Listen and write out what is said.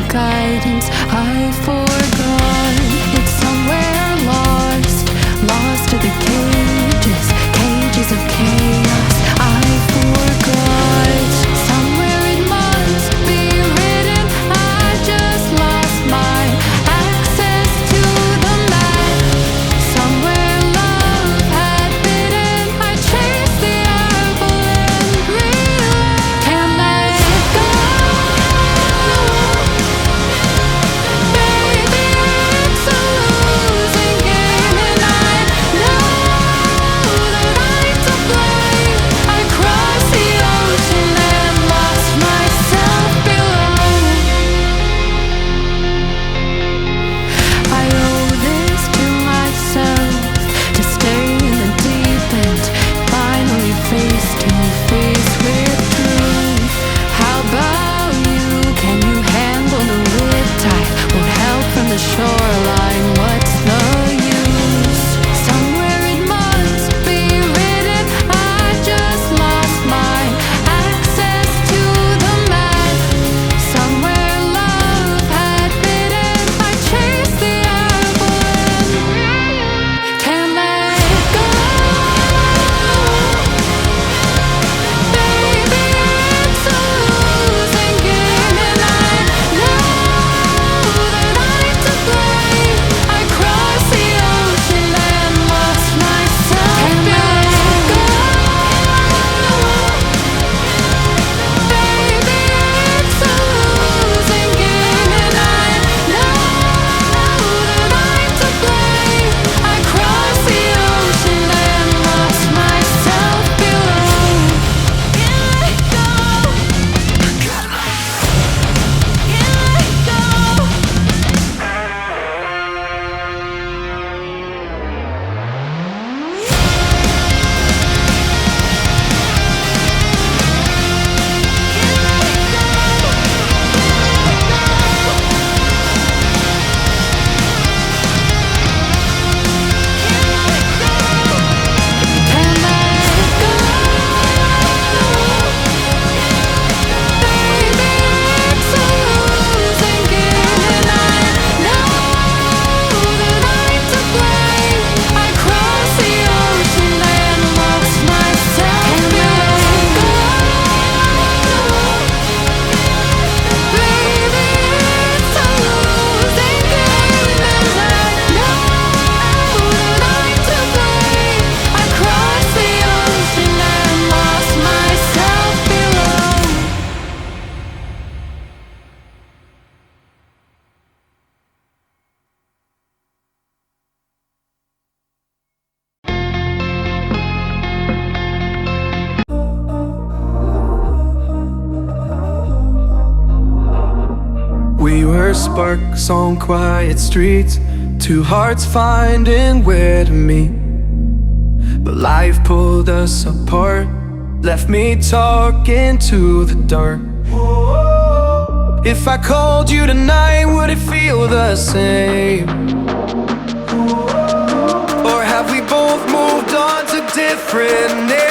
guidance I forgot. It's somewhere lost, lost to the cages, cages of chaos I forgot. Somewhere it must be written, I just lost my access to the map. Somewhere love had bitten, I chased the apple and realized can't let it go. Baby, it's a losing game, and I know that I'm to blame. I crossed the ocean and lost myself below. I owe this to myself, to stay in the deep end, finally face to face with truth. How about you? Can you handle the riptide? Won't help from the shoreline, what's the use? Somewhere it must be written, I just lost my access to the map. Somewhere love had bitten, I chased the apple and can't let it go. Baby, it's a losing game, and I know that I'm to blame. I crossed the ocean and lost myself below. Baby, it's a losing game, and I know that I'm to blame. I crossed the ocean and lost myself below. Can't let go. Can't let go. Can't let go. Baby, it's a losing game, and I know that I'm to blame. I crossed the ocean and lost myself below. Baby, it's a losing game, and I know that I'm to blame. I crossed the ocean and lost myself below. We were sparks on quiet streets, two hearts finding where to meet. But life pulled us apart, left me talking to the dark. If I called you tonight, would it feel the same? Or have we both moved on to different names?